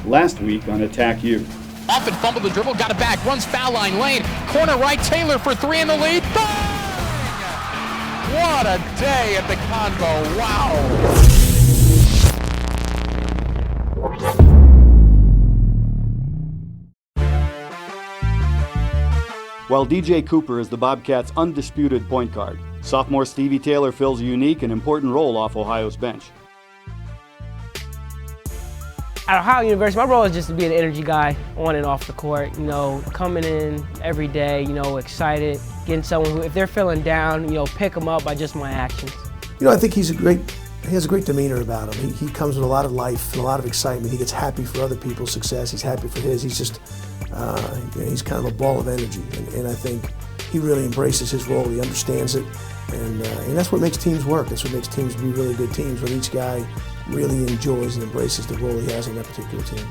last week on Attack U. Off and fumbled the dribble, got it back, runs foul line lane, corner right, Taylor for three in the lead. Bang! What a day at the Convo, wow! While DJ Cooper is the Bobcats' undisputed point guard, sophomore Stevie Taylor fills a unique and important role off Ohio's bench. At Ohio University, my role is just to be an energy guy on and off the court, coming in every day, excited, getting someone who, if they're feeling down, pick them up by just my actions. I think he has a great demeanor about him. He comes with a lot of life and a lot of excitement. He gets happy for other people's success. He's happy for his. He's just, he's kind of a ball of energy. And I think he really embraces his role. He understands it. And that's what makes teams work. That's what makes teams be really good teams, when each guy really enjoys and embraces the role he has on that particular team.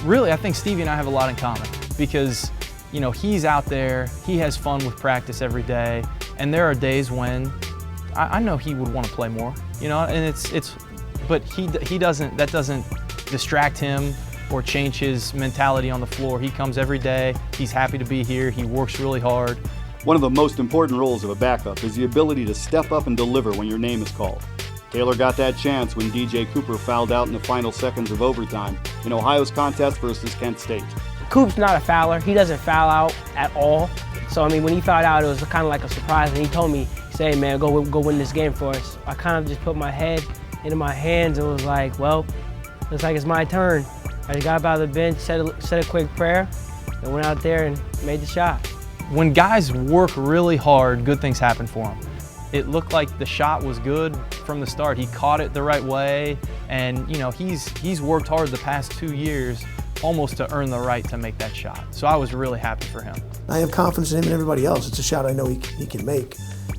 Really, I think Stevie and I have a lot in common because, he's out there, he has fun with practice every day, and there are days when I know he would want to play more, and but he doesn't, that doesn't distract him or change his mentality on the floor. He comes every day, he's happy to be here, he works really hard. One of the most important roles of a backup is the ability to step up and deliver when your name is called. Taylor got that chance when DJ Cooper fouled out in the final seconds of overtime in Ohio's contest versus Kent State. Coop's not a fouler. He doesn't foul out at all. So, when he fouled out, it was kind of like a surprise. And he told me, he said, "Hey, man, go win this game for us." I kind of just put my head into my hands and was like, well, looks like it's my turn. I just got up out of the bench, said a quick prayer, and went out there and made the shot. When guys work really hard, good things happen for them. It looked like the shot was good from the start. He caught it the right way, and he's worked hard the past 2 years almost to earn the right to make that shot. So I was really happy for him. I have confidence in him and everybody else. It's a shot I know he can make.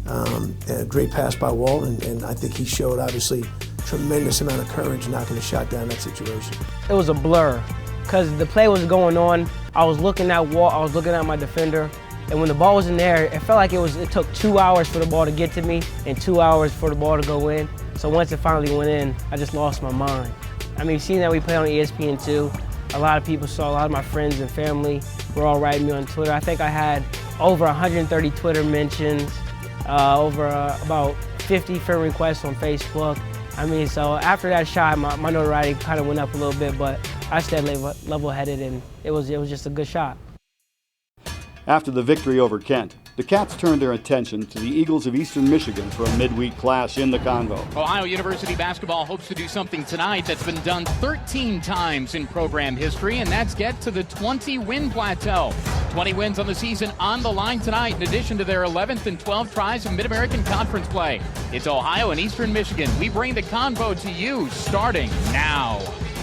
A great pass by Walton, and I think he showed, obviously, tremendous amount of courage knocking the shot down that situation. It was a blur because the play was going on. I was looking at Walt, I was looking at my defender. And when the ball was in there, it felt like it took 2 hours for the ball to get to me and 2 hours for the ball to go in. So once it finally went in, I just lost my mind. Seeing that we play on ESPN2, a lot of people saw, a lot of my friends and family were all writing me on Twitter. I think I had over 130 Twitter mentions, over about 50 friend requests on Facebook. So after that shot, my notoriety kind of went up a little bit, but I stayed level-headed, and it was just a good shot. After the victory over Kent, the Cats turned their attention to the Eagles of Eastern Michigan for a midweek clash in the Convo. Ohio University basketball hopes to do something tonight that's been done 13 times in program history, and that's get to the 20-win plateau. 20 wins on the season on the line tonight, in addition to their 11th and 12th tries of Mid-American Conference play. It's Ohio and Eastern Michigan. We bring the Convo to you starting now.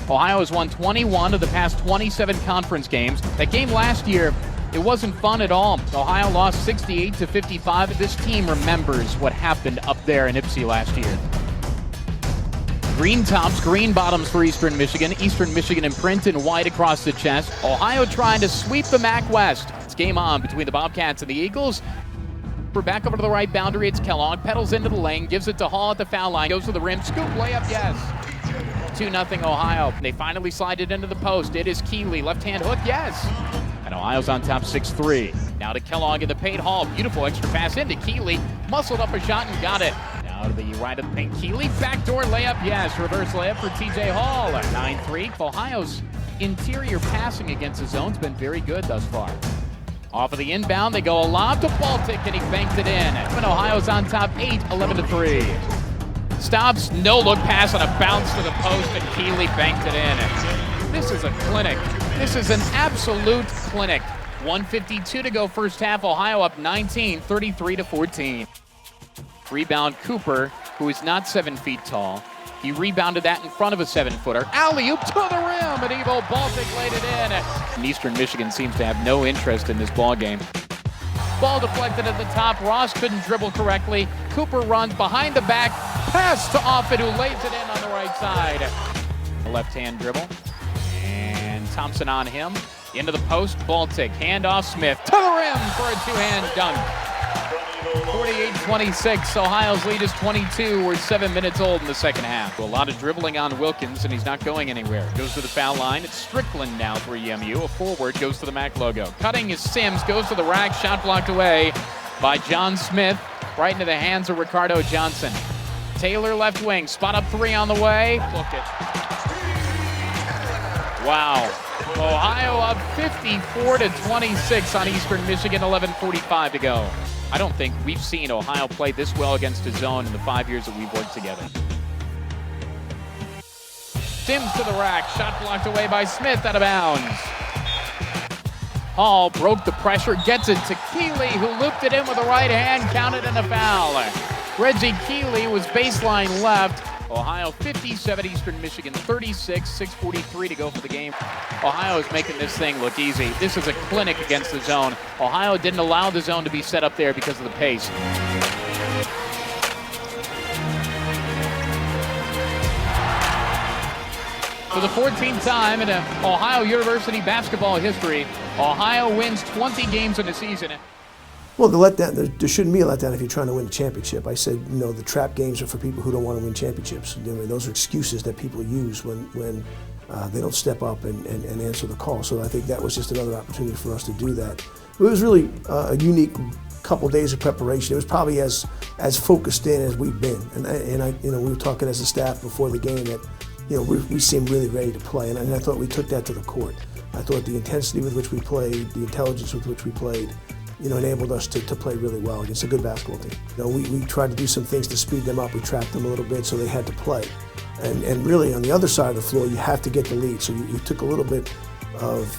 Ohio has won 21 of the past 27 conference games. That game last year, it wasn't fun at all. Ohio lost 68-55. This team remembers what happened up there in Ypsi last year. Green tops, green bottoms for Eastern Michigan. Eastern Michigan in print and white across the chest. Ohio trying to sweep the MAC West. It's game on between the Bobcats and the Eagles. We're back over to the right boundary. It's Kellogg. Pedals into the lane. Gives it to Hall at the foul line. Goes to the rim. Scoop layup, yes. 2-0 Ohio. They finally slide it into the post. It is Keeley. Left-hand hook, yes. And Ohio's on top 6-3. Now to Kellogg in the paint. Hall, beautiful extra pass into Keeley. Muscled up a shot and got it. Now to the right of the paint. Keeley, backdoor layup, yes. Reverse layup for TJ Hall. 9-3. Ohio's interior passing against the zone's been very good thus far. Off of the inbound, they go a lob to Baltic, and he banked it in. And Ohio's on top 8, 11-3. Stops, no-look pass on a bounce to the post, and Keeley banked it in. This is a clinic. This is an absolute clinic. 1:52 to go first half. Ohio up 19, 33-14. Rebound Cooper, who is not 7 feet tall. He rebounded that in front of a 7-footer. Alley-oop to the rim, and Evo Baltic laid it in. And Eastern Michigan seems to have no interest in this ball game. Ball deflected at the top. Ross couldn't dribble correctly. Cooper runs behind the back. Pass to Offit, who lays it in on the right side. A left-hand dribble. And Thompson on him. Into the post. Baltic. Hand off Smith. To the rim for a two-hand dunk. 48-26, Ohio's lead is 22. We're 7 minutes old in the second half. A lot of dribbling on Wilkins, and he's not going anywhere. Goes to the foul line. It's Strickland now for EMU. A forward goes to the MAC logo. Cutting is Sims, goes to the rack. Shot blocked away by John Smith. Right into the hands of Ricardo Johnson. Taylor left wing. Spot up three on the way. Look it. Wow. Ohio up 54-26 on Eastern Michigan, 11:45 to go. I don't think we've seen Ohio play this well against a zone in the 5 years that we've worked together. Sims to the rack, shot blocked away by Smith, out of bounds. Hall broke the pressure, gets it to Keeley, who looped it in with the right hand, counted in a foul. Reggie Keeley was baseline left. Ohio 57, Eastern Michigan 36, 6:43 to go for the game. Ohio is making this thing look easy. This is a clinic against the zone. Ohio didn't allow the zone to be set up there because of the pace. For the 14th time in Ohio University basketball history, Ohio wins 20 games in a season. Well, the letdown, there shouldn't be a letdown if you're trying to win a championship. I said, you know, the trap games are for people who don't want to win championships. I mean, those are excuses that people use when they don't step up and answer the call. So I think that was just another opportunity for us to do that. It was really a unique couple days of preparation. It was probably as focused in as we've been. And I, you know, we were talking as a staff before the game that, you know, we seemed really ready to play. And I thought we took that to the court. I thought the intensity with which we played, the intelligence with which we played, you know, enabled us to play really well against a good basketball team. You know, we tried to do some things to speed them up. We trapped them a little bit, so they had to play. And really, on the other side of the floor, you have to get the lead. So you took a little bit of,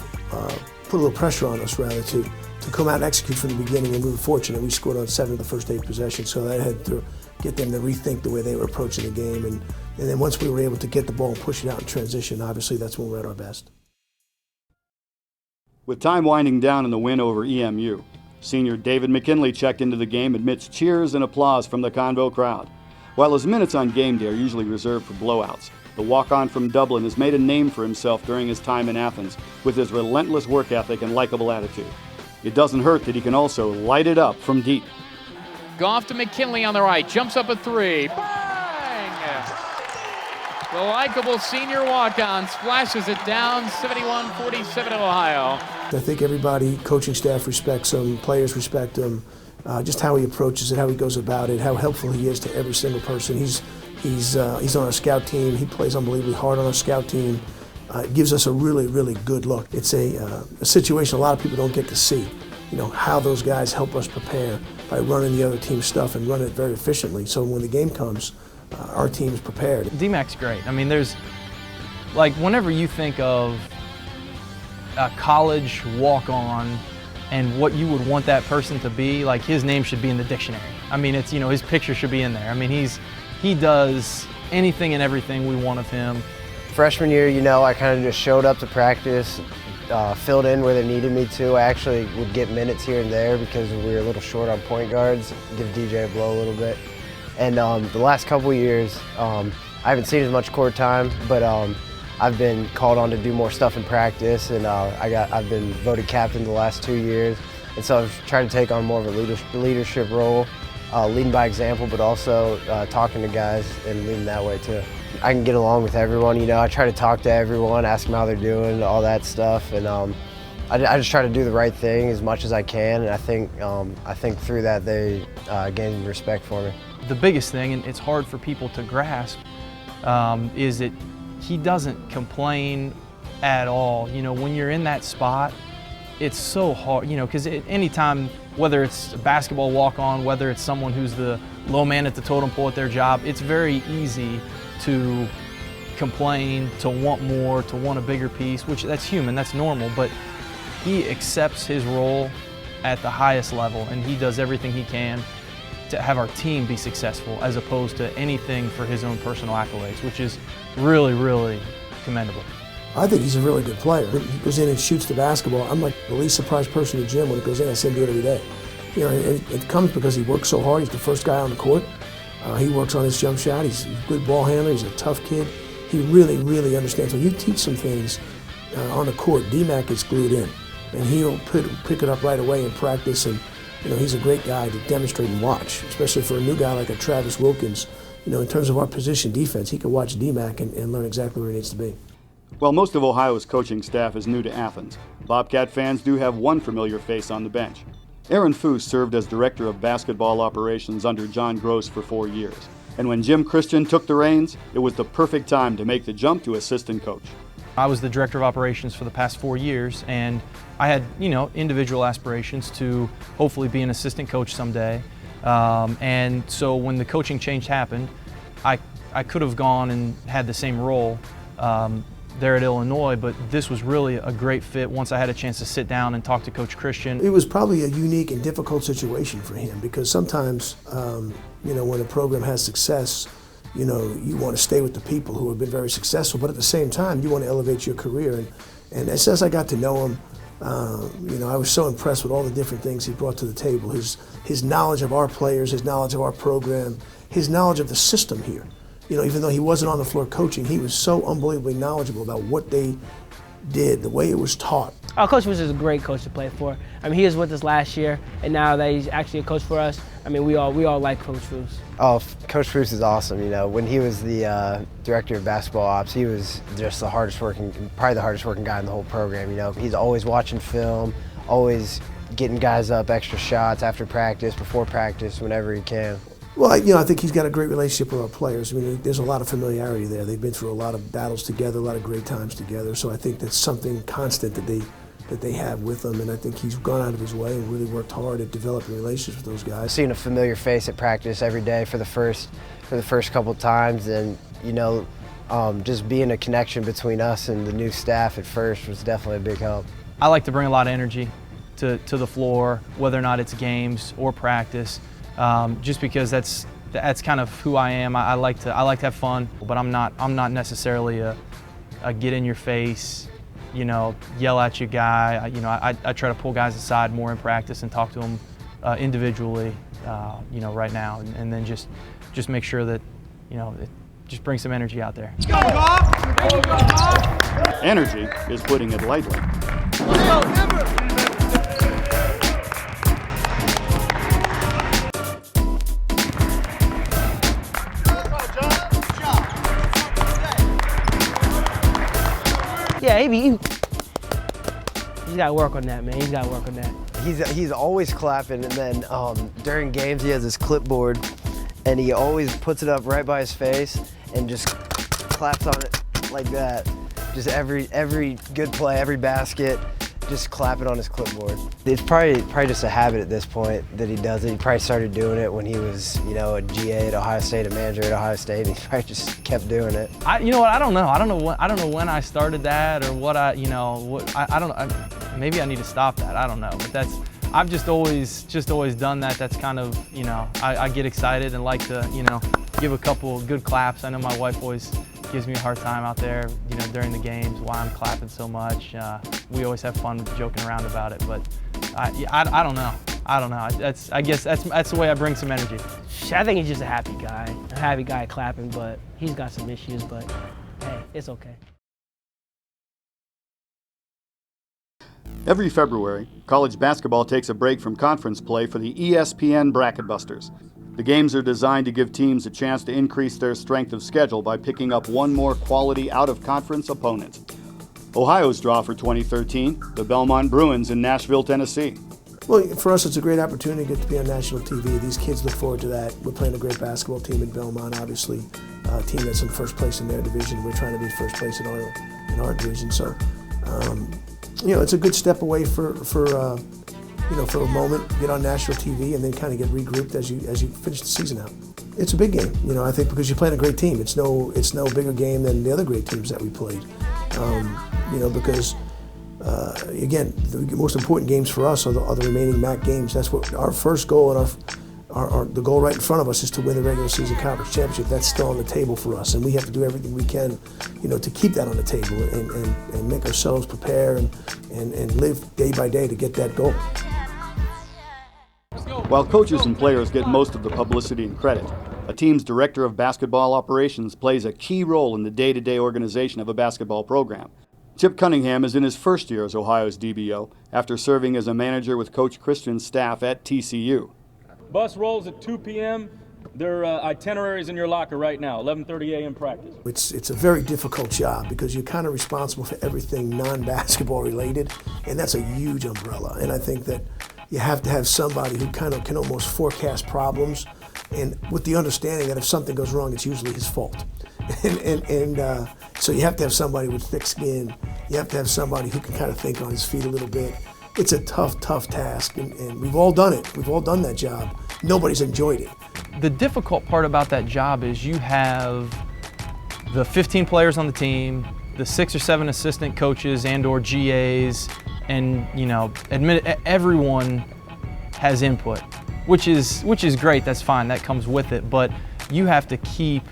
put a little pressure on us, rather, to come out and execute from the beginning. And we were fortunate. We scored on 7 of the first 8 possessions, so that had to get them to rethink the way they were approaching the game. And then once we were able to get the ball and push it out in transition, obviously that's when we're at our best. With time winding down in the win over EMU, senior David McKinley checked into the game amidst cheers and applause from the Convo crowd. While his minutes on game day are usually reserved for blowouts, the walk-on from Dublin has made a name for himself during his time in Athens with his relentless work ethic and likable attitude. It doesn't hurt that he can also light it up from deep. Goff to McKinley on the right, jumps up a three. Bang! The likable senior walk-on splashes it down, 71-47 Ohio. I think everybody, coaching staff respects him, players respect him, just how he approaches it, how he goes about it, how helpful he is to every single person. He's on our scout team. He plays unbelievably hard on our scout team. It gives us a really, really good look. It's a situation a lot of people don't get to see, you know, how those guys help us prepare by running the other team's stuff and running it very efficiently. So when the game comes, our team is prepared. D-Mac's great. I mean, there's, like, whenever you think of a college walk-on and what you would want that person to be, like, his name should be in the dictionary. I mean, it's, you know, his picture should be in there. I mean, he does anything and everything we want of him. Freshman year, you know, I kind of just showed up to practice, filled in where they needed me to. I actually would get minutes here and there because we were a little short on point guards, give DJ a blow a little bit. And the last couple of years, I haven't seen as much court time, but I've been called on to do more stuff in practice, and I've been voted captain the last 2 years. And so I've tried to take on more of a leadership role, leading by example, but also talking to guys and leading that way too. I can get along with everyone, you know. I try to talk to everyone, ask them how they're doing, all that stuff, and I just try to do the right thing as much as I can, and I think through that they gain respect for me. The biggest thing, and it's hard for people to grasp, is that he doesn't complain at all. You know, when you're in that spot, it's so hard, you know, because anytime, whether it's a basketball walk-on, whether it's someone who's the low man at the totem pole at their job, it's very easy to complain, to want more, to want a bigger piece, which that's human, that's normal, but he accepts his role at the highest level, and he does everything he can to have our team be successful as opposed to anything for his own personal accolades, which is really, really commendable. I think he's a really good player. He goes in and shoots the basketball. I'm like the least surprised person in the gym when it goes in. I see him do it every day. You know, it comes because he works so hard. He's the first guy on the court. He works on his jump shot. He's a good ball handler. He's a tough kid. He really, really understands. When you teach some things on the court, D-Mac gets glued in, and he'll pick it up right away in practice. And he's a great guy to demonstrate and watch, especially for a new guy like a Travis Wilkins. In terms of our position defense, he can watch D-Mac and learn exactly where he needs to be. While most of Ohio's coaching staff is new to Athens, Bobcat fans do have one familiar face on the bench. Aaron Foose served as director of basketball operations under John Gross for 4 years. And when Jim Christian took the reins, it was the perfect time to make the jump to assistant coach. I was the director of operations for the past 4 years, and I had, individual aspirations to hopefully be an assistant coach someday. And so when the coaching change happened, I could have gone and had the same role there at Illinois, but this was really a great fit once I had a chance to sit down and talk to Coach Christian. It was probably a unique and difficult situation for him because sometimes, when a program has success, you want to stay with the people who have been very successful, but at the same time, you want to elevate your career. And as I got to know him, I was so impressed with all the different things he brought to the table. His knowledge of our players, his knowledge of our program, his knowledge of the system here. Even though he wasn't on the floor coaching, he was so unbelievably knowledgeable about what they did, the way it was taught. Our coach was just a great coach to play for. He was with us last year, and now that he's actually a coach for us, we all like Coach Foose. Oh, Coach Foose is awesome. When he was the director of basketball ops, he was just probably the hardest working guy in the whole program. He's always watching film, always getting guys up extra shots after practice, before practice, whenever he can. Well, I think he's got a great relationship with our players. There's a lot of familiarity there. They've been through a lot of battles together, a lot of great times together. So I think that's something constant that they have with them, and I think he's gone out of his way and really worked hard at developing relationships with those guys. Seeing a familiar face at practice every day for the first couple of times, and just being a connection between us and the new staff at first was definitely a big help. I like to bring a lot of energy to the floor, whether or not it's games or practice. Just because that's kind of who I am. I like to have fun, but I'm not necessarily a get in your face, yell at you guy. I try to pull guys aside more in practice and talk to them individually, right now, and then just make sure that just bring some energy out there. Let's go, Goff! Energy is putting it lightly. Let's go, Denver! Yeah, he's got to work on that, man. He's got to work on that. He's always clapping, and then during games he has his clipboard, and he always puts it up right by his face and just claps on it like that. Just every good play, every basket, just clap it on his clipboard. It's probably just a habit at this point that he does it. He probably started doing it when he was, a GA at Ohio State, a manager at Ohio State, and he probably just kept doing it. I don't know. I don't know when I started that or what I don't know. Maybe I need to stop that. I don't know. But I've just always done that. That's kind of, I get excited and like to, give a couple good claps. I know my wife always gives me a hard time out there, during the games, why I'm clapping so much. We always have fun joking around about it, but I don't know. I guess that's the way I bring some energy. I think he's just a happy guy clapping, but he's got some issues, but hey, it's okay. Every February, college basketball takes a break from conference play for the ESPN Bracket Busters. The games are designed to give teams a chance to increase their strength of schedule by picking up one more quality out-of-conference opponent. Ohio's draw for 2013, the Belmont Bruins in Nashville, Tennessee. Well, for us, it's a great opportunity to get to be on national TV. These kids look forward to that. We're playing a great basketball team in Belmont, obviously, a team that's in first place in their division. We're trying to be first place in our division. So, it's a good step away for a moment, get on national TV, and then kind of get regrouped as you finish the season out. It's a big game, I think, because you're playing a great team. It's no bigger game than the other great teams that we played. Because again, the most important games for us are the remaining MAC games. That's what our first goal, and the goal right in front of us is to win the regular season conference championship. That's still on the table for us, and we have to do everything we can, to keep that on the table and make ourselves prepare and live day by day to get that goal. While coaches and players get most of the publicity and credit, a team's director of basketball operations plays a key role in the day-to-day organization of a basketball program. Chip Cunningham is in his first year as Ohio's DBO after serving as a manager with Coach Christian's staff at TCU. Bus rolls at 2 p.m. Their itineraries in your locker right now, 11:30 a.m. practice. It's a very difficult job because you're kind of responsible for everything non-basketball related, and that's a huge umbrella. And I think that you have to have somebody who kind of can almost forecast problems, and with the understanding that if something goes wrong, it's usually his fault. So you have to have somebody with thick skin. You have to have somebody who can kind of think on his feet a little bit. It's a tough task, and we've all done it. We've all done that job. Nobody's enjoyed it. The difficult part about that job is you have the 15 players on the team, the 6 or 7 assistant coaches and or GAs, and everyone has input, which is great. That's fine. That comes with it. But you have to keep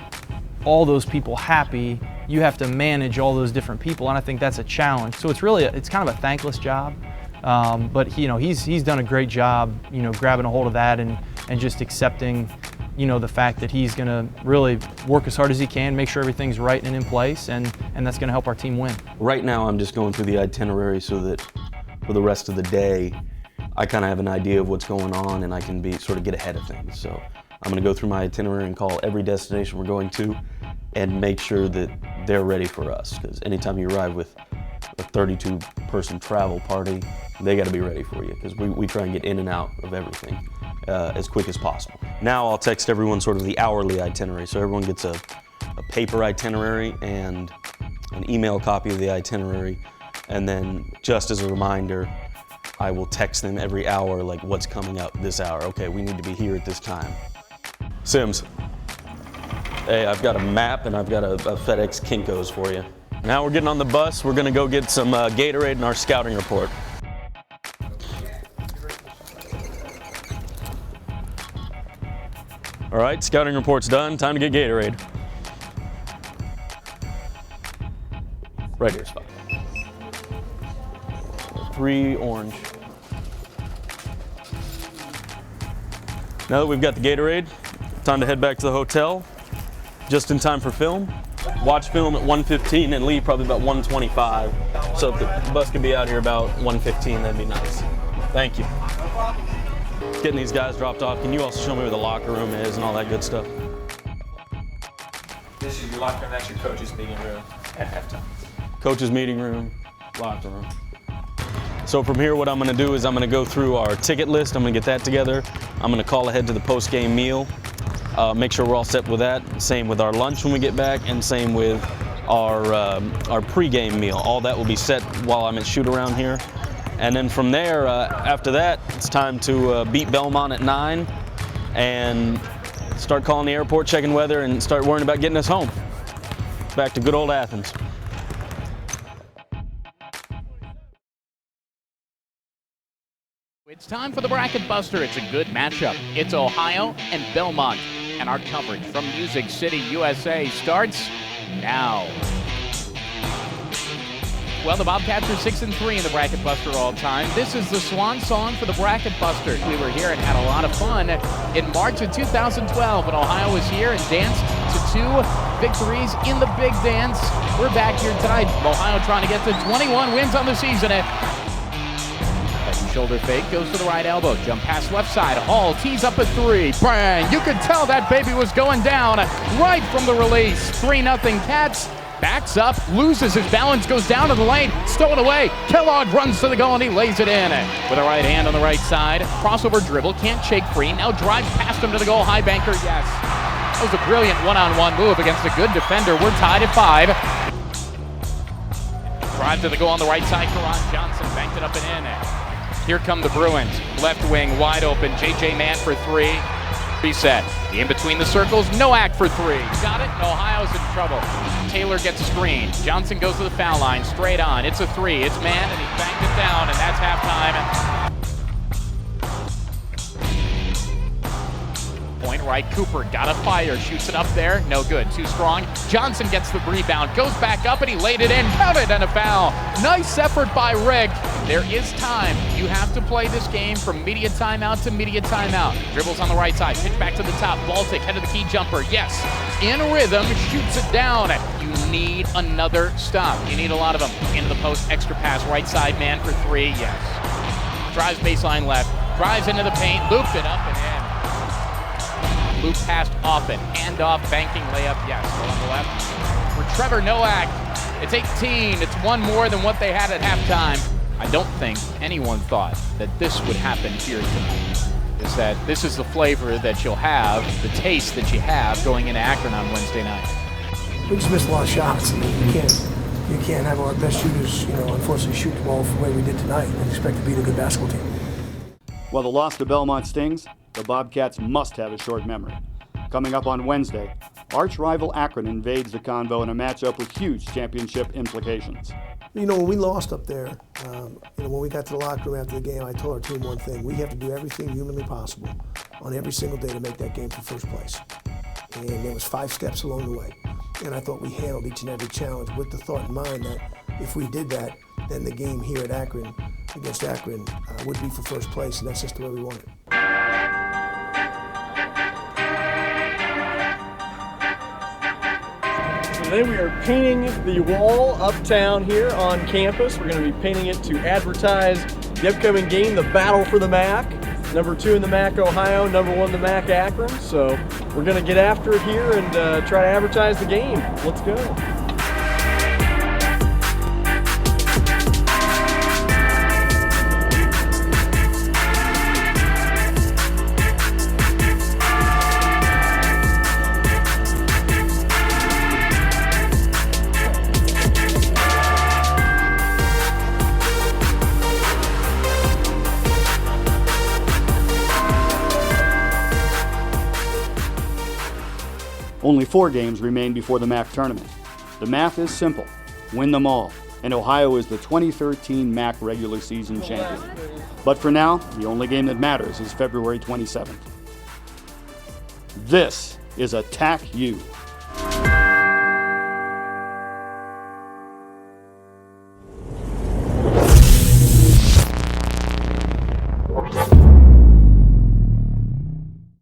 all those people happy. You have to manage all those different people, and I think that's a challenge. So it's kind of a thankless job. But he's done a great job, grabbing a hold of that and just accepting, the fact that he's going to really work as hard as he can, make sure everything's right and in place, and that's going to help our team win. Right now, I'm just going through the itinerary so that for the rest of the day, I kind of have an idea of what's going on and I can sort of get ahead of things. So I'm going to go through my itinerary and call every destination we're going to and make sure that they're ready for us. Because anytime you arrive with a 32-person travel party, they got to be ready for you because we try and get in and out of everything as quick as possible. Now I'll text everyone sort of the hourly itinerary, so everyone gets a paper itinerary and an email copy of the itinerary, and then just as a reminder, I will text them every hour, like what's coming up this hour. Okay, we need to be here at this time. Sims, hey, I've got a map and I've got a FedEx Kinko's for you. Now we're getting on the bus. We're gonna go get some Gatorade and our scouting report. All right, scouting report's done. Time to get Gatorade. Right here, spot. 3 orange. Now that we've got the Gatorade, time to head back to the hotel. Just in time for film. Watch film at 1:15 and leave probably about 1:25. So if the bus can be out here about 1:15, that'd be nice. Thank you. Getting these guys dropped off. Can you also show me where the locker room is and all that good stuff? This is your locker room, that's your coach's meeting room at halftime. Coach's meeting room, locker room. So from here, what I'm gonna do is I'm gonna go through our ticket list. I'm gonna get that together. I'm gonna call ahead to the post-game meal. Make sure we're all set with that. Same with our lunch when we get back, and same with our pre-game meal. All that will be set while I'm at shoot-around here. And then from there, after that, it's time to beat Belmont at 9 and start calling the airport, checking weather, and start worrying about getting us home. Back to good old Athens. It's time for the Bracket Buster. It's a good matchup. It's Ohio and Belmont. And our coverage from Music City, USA starts now. Well, the Bobcats are 6-3 in the Bracket Buster all time. This is the swan song for the Bracket Buster. We were here and had a lot of fun in March of 2012 when Ohio was here and danced to 2 victories in the big dance. We're back here tonight. Ohio trying to get to 21 wins on the season. Shoulder fake, goes to the right elbow, jump pass left side, Hall tees up a 3, bang, you could tell that baby was going down right from the release. 3-0 Cats, backs up, loses his balance, goes down to the lane, stolen away, Kellogg runs to the goal and he lays it in with a right hand on the right side, crossover dribble, can't shake free, now drives past him to the goal, high banker, yes. That was a brilliant one-on-one move against a good defender. We're tied at 5. Drive to the goal on the right side, Karan Johnson banked it up and in. Here come the Bruins. Left wing wide open. J.J. Mann for 3. Reset. In between the circles. Noack for 3. Got it. Ohio's in trouble. Taylor gets screened. Johnson goes to the foul line. Straight on. It's a 3. It's Mann and he banged it down and that's halftime. Point right, Cooper got a fire, shoots it up there, no good, too strong. Johnson gets the rebound, goes back up and he laid it in, counted and a foul. Nice effort by Rick. There is time. You have to play this game from media timeout to media timeout. Dribbles on the right side, pitch back to the top, Baltic, head of the key jumper, yes. In rhythm, shoots it down. You need another stop. You need a lot of them. Into the post, extra pass, right side man for three, yes. Drives baseline left, drives into the paint, looped it up and in. Loop passed off it, handoff, banking layup, yes. Go on the left. For Trevor Nowak, it's 18. It's one more than what they had at halftime. I don't think anyone thought that this would happen here tonight. Is that this is the flavor that you'll have, the taste that you have going into Akron on Wednesday night. We just missed a lot of shots. I mean, you can't have our best shooters, unfortunately shoot the ball the way we did tonight and expect to beat a good basketball team. While the loss to Belmont stings, the Bobcats must have a short memory. Coming up on Wednesday, arch rival Akron invades the Convo in a matchup with huge championship implications. When we lost up there, when we got to the locker room after the game, I told our team one thing: we have to do everything humanly possible on every single day to make that game for first place. And there was 5 steps along the way. And I thought we handled each and every challenge with the thought in mind that if we did that, then the game here at Akron, against Akron, would be for first place, and that's just the way we want it. Today we are painting the wall uptown here on campus. We're going to be painting it to advertise the upcoming game, the battle for the MAC. Number 2 in the MAC Ohio, number 1 in the MAC Akron. So we're going to get after it here and try to advertise the game. Let's go. Only 4 games remain before the MAC tournament. The math is simple: win them all, and Ohio is the 2013 MAC regular season champion. But for now, the only game that matters is February 27th. This is Attack U.